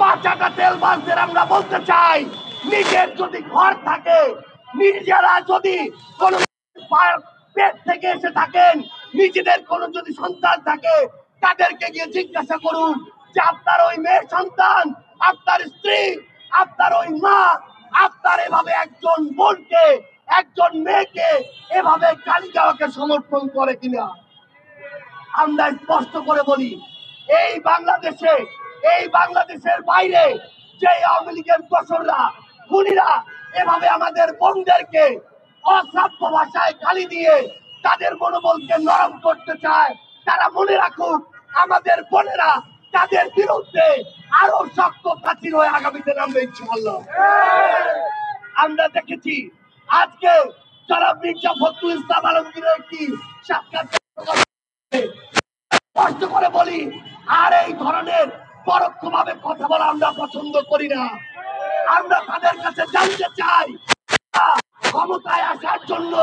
পাঁচাটা তেলবাজদের আমরা বলতে চাই, নিজের যদি ঘর থাকে, নিজেরা যদি কোন পেট থেকে এসে থাকেন, নিজেদের কোন যদি সন্তান থাকে, তাদেরকে গিয়ে জিজ্ঞাসা করুন যে আপনার ওই মেয়ের সন্তান, আপনার স্ত্রী, আপনার ওই মা, আপনার এভাবে একজন বোনকে, একজন মেয়েকে এভাবে গালি দেওয়াকে সমর্থন করে কিনা। আমরা স্পষ্ট করে বলি, এই বাংলাদেশে, এই বাংলাদেশের বাইরে যে আওয়ামী লীগের দোসররা, খুনিরা এভাবে আমাদের বোনদেরকে অশ্রাব্য ভাষায় গালি দিয়ে তাদের মনোবলকে নরম করতে চায়, তারা মনে রাখুক আমাদের বোনেরা তাদের বিরুদ্ধে আরো শক্ত প্রাচীর হয়ে আগামীতে নামবে ইনশাআল্লাহ। আমরা দেখেছি আজকে যারা মির্জা ফখরুল ইসলাম আলমগীরের একটি সাক্ষাৎকার স্পষ্ট করে বলি, আর এই ধরনের পরোক্ষভাবে কথা বলা আমরা পছন্দ করি না। আমরা তাদের কাছে জানতে চাই, ক্ষমতায় আসার জন্য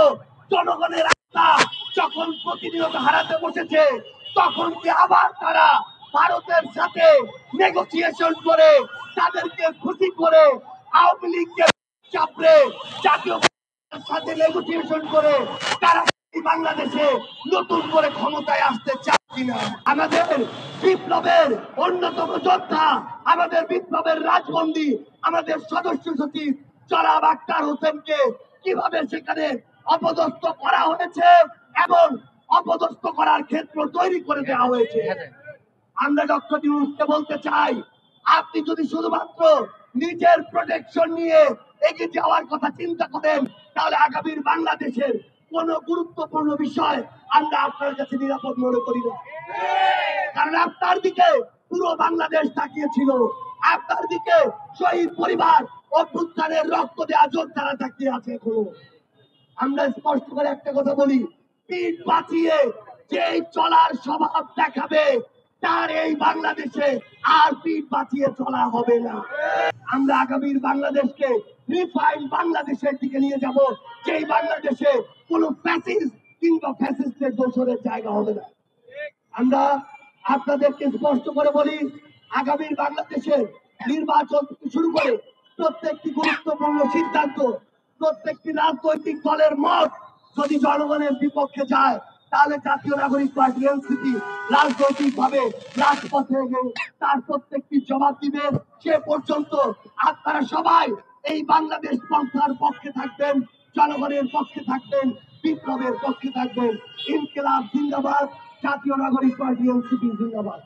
জনগণের আস্থা যখন প্রতিনিয়ত হারাতে বসেছে, তখন কি আবার তারা ভারতের সাথে নেগোসিয়েশন করে, তাদেরকে খুশি করে, আওয়ামী লীগকে চাপড়ে জাতীয় সাথে নেগোসিয়েশন করে তারা বাংলাদেশে নতুন করে ক্ষমতায় আসতে চায় কিনা? আমাদের বিপ্লবের অন্যতম যোদ্ধা, আমাদের বিপ্লবের রাজবন্দী, আমাদের সদস্য সচিব জনাব আক্তার হোসেনকে কিভাবে সেখানে অপদস্থ করা হয়েছে এবং অপদস্থ করার ক্ষেত্র তৈরি করে দেওয়া হয়েছে। আমরা ডক্টর ইউনূসকে বলতে চাই, আপনি যদি শুধুমাত্র নিজের প্রোটেকশন নিয়ে এগিয়ে যাওয়ার কথা চিন্তা করেন, তাহলে আগামীর বাংলাদেশের কোন গুরুত্বপূর্ণ বিষয় আমরা আপনার কাছে নিরাপদ মনে করি না। কারণ আপনার দিকে পুরো বাংলাদেশ তাকিয়েছিল, আপনার দিকে শহীদ পরিবার, অভ্যুত্থানের রক্ত দেওয়া যোদ্ধারা তাকিয়ে আছে এখনো। আমরা স্পষ্ট করে একটা কথা বলি, পিঠ বাঁচিয়ে যে চলার স্বভাব দেখাবে, তার এই বাংলাদেশে আর পিঠ বাঁচিয়ে চলা হবে না। আমরা আগামীর বাংলাদেশকে রিফাইন বাংলাদেশের দিকে নিয়ে যাব, যেই বাংলাদেশে কোন ফ্যাসিস্ট কিংবা ফ্যাসিস্টের দোসরের জায়গা হবে না। আমরা আপনাদেরকে স্পষ্ট করে বলি, আগামীর বাংলাদেশে নির্বাচন থেকে শুরু করে প্রত্যেকটি গুরুত্বপূর্ণ সিদ্ধান্ত, প্রত্যেকটি রাজনৈতিক দলের মত যদি জনগণের বিপক্ষে যায়, তাহলে জাতীয় নাগরিক পার্টি এনসিপি রাজনৈতিক ভাবে রাজপথে তার প্রত্যেকটি জবাব দিবে। সে পর্যন্ত আপনারা সবাই এই বাংলাদেশ পন্থার পক্ষে থাকবেন, জনগণের পক্ষে থাকবেন, বিপ্লবের পক্ষে থাকবেন। ইনকিলাব জিন্দাবাদ, জাতীয় নাগরিক পার্টি এনসিপি জিন্দাবাদ।